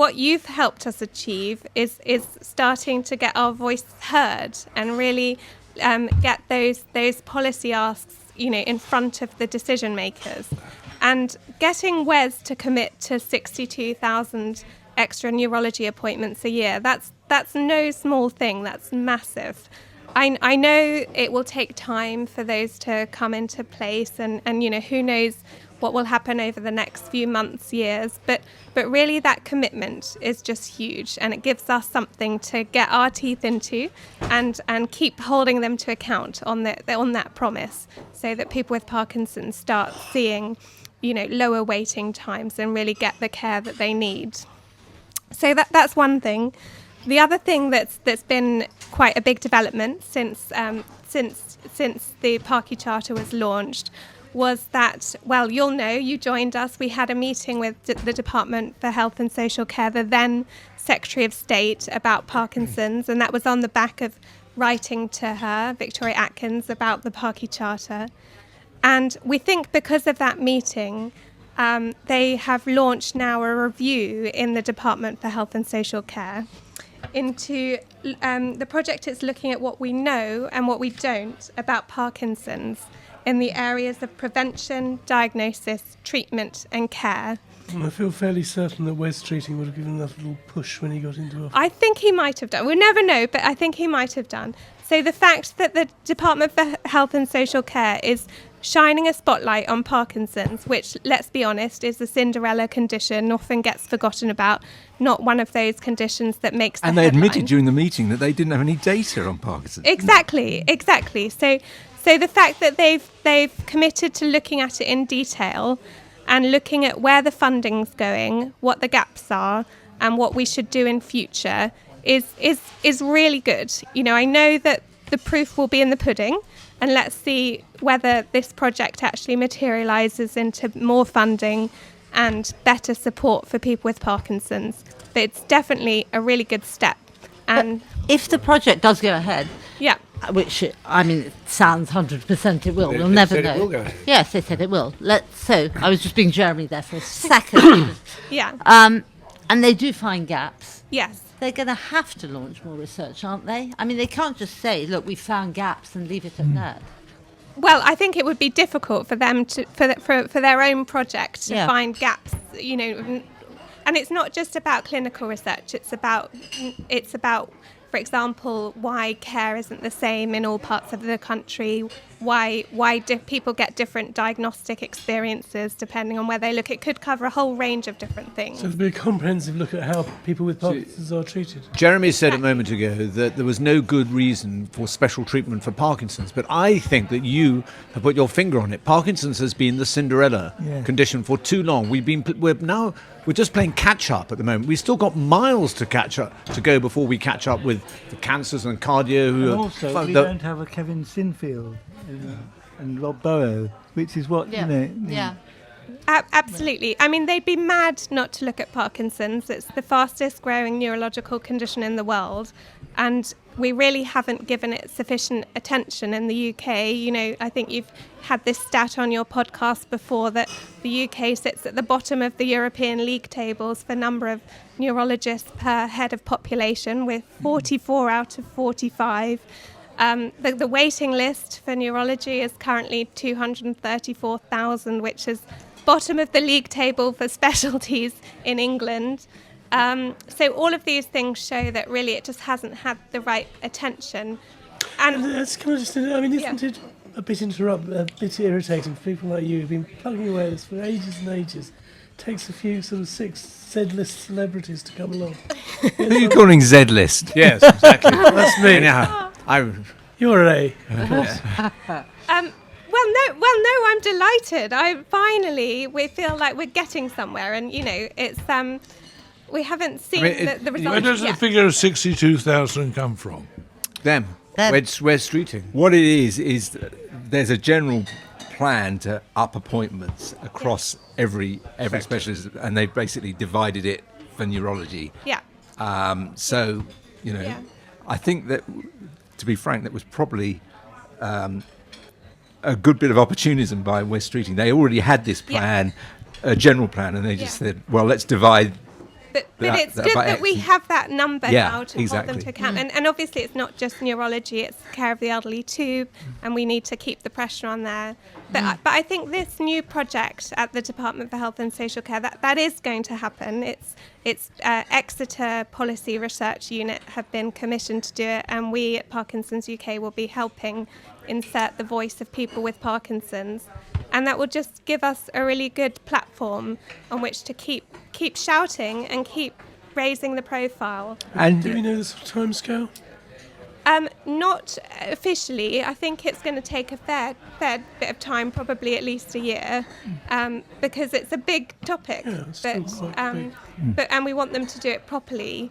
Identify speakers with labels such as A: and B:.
A: what you've helped us achieve is starting to get our voice heard and really get those policy asks, in front of the decision makers, and getting Wes to commit to 62,000 extra neurology appointments a year. That's no small thing. That's massive. I know it will take time for those to come into place, and who knows what will happen over the next few months, years, but really that commitment is just huge, and it gives us something to get our teeth into and keep holding them to account on that promise, so that people with Parkinson's start seeing lower waiting times and really get the care that they need. So that's one thing. The other thing that's been quite a big development since the Parky Charter was launched was that, well, you joined us. We had a meeting with the Department for Health and Social Care, the then Secretary of State, about Parkinson's, and that was on the back of writing to her, Victoria Atkins, about the Parky Charter. And we think because of that meeting, they have launched now a review in the Department for Health and Social Care into the project. Is looking at what we know and what we don't about Parkinson's in the areas of prevention, diagnosis, treatment and care.
B: I feel fairly certain that Wes Streeting would have given that little push when he got into office.
A: I think he might have done. We'll never know, but I think he might have done. So the fact that the Department for Health and Social Care is shining a spotlight on Parkinson's, which, let's be honest, is a Cinderella condition, often gets forgotten about, not one of those conditions that makes the
C: headline. And they admitted during the meeting that they didn't have any data on Parkinson's.
A: Exactly. So the fact that they've committed to looking at it in detail and looking at where the funding's going, what the gaps are, and what we should do in future is really good. I know that the proof will be in the pudding, and let's see whether this project actually materialises into more funding and better support for people with Parkinson's. But it's definitely a really good step. And
D: but if the project does go ahead,
A: yeah,
D: which it sounds 100% it will. We'll never know.
E: It will go ahead.
D: Yes, they said it will. So I was just being Jeremy there for a second.
A: Yeah.
D: And they do find gaps.
A: Yes.
D: They're going to have to launch more research, aren't they? I mean, they can't just say, "Look, we found gaps," and leave it at that.
A: Well, I think it would be difficult for them for their own project to find gaps, and it's not just about clinical research. It's about, for example, why care isn't the same in all parts of the country, why people get different diagnostic experiences depending on where they look. It could cover a whole range of different things.
B: So there'd be a comprehensive look at how people with Parkinson's are treated.
E: Jeremy said a moment ago that there was no good reason for special treatment for Parkinson's, but I think that you have put your finger on it. Parkinson's has been the Cinderella condition for too long. We're just playing catch up at the moment. We've still got miles to go before we catch up with the cancers and cardio.
F: And also, we don't have a Kevin Sinfield and Rob Burrow, which is what,
D: Yeah.
A: Absolutely. I mean, they'd be mad not to look at Parkinson's. It's the fastest growing neurological condition in the world. And we really haven't given it sufficient attention in the UK. I think you've had this stat on your podcast before that the UK sits at the bottom of the European league tables for number of neurologists per head of population, with 44 out of 45. The waiting list for neurology is currently 234,000, which is bottom of the league table for specialties in England. So all of these things show that really it just hasn't had the right attention. And
B: that's kind of isn't it a bit irritating for people like you who've been plugging away at this for ages and ages? It takes a few sort of 6 Z-list celebrities to come along.
C: Who are you calling Z-list?
E: Yes, exactly.
B: That's me.
E: Anyhow,
B: You're an A, of course.
A: Well, no, I'm delighted. We feel like we're getting somewhere, and it's we haven't seen the results.
G: Where does the figure of 62,000 come from?
E: Them. Where's Streeting?
C: What it is there's a general plan to up appointments across every specialist, and they've basically divided it for neurology.
A: Yeah.
C: I think that, to be frank, that was probably a good bit of opportunism by Wes Streeting. They already had this plan, a general plan, and they just said, well, let's divide
A: But it's good that we have that number now to hold them to account. And obviously it's not just neurology, it's care of the elderly too, and we need to keep the pressure on there. But I think this new project at the Department for Health and Social Care, that is going to happen. It's Exeter Policy Research Unit have been commissioned to do it, and we at Parkinson's UK will be helping insert the voice of people with Parkinson's. And that will just give us a really good platform on which to keep shouting and keep raising the profile.
C: And
B: do we know the sort of timescale?
A: Not officially. I think it's going to take a fair bit of time, probably at least a year, because it's a big topic.
B: Yeah, it's still quite big.
A: And we want them to do it properly.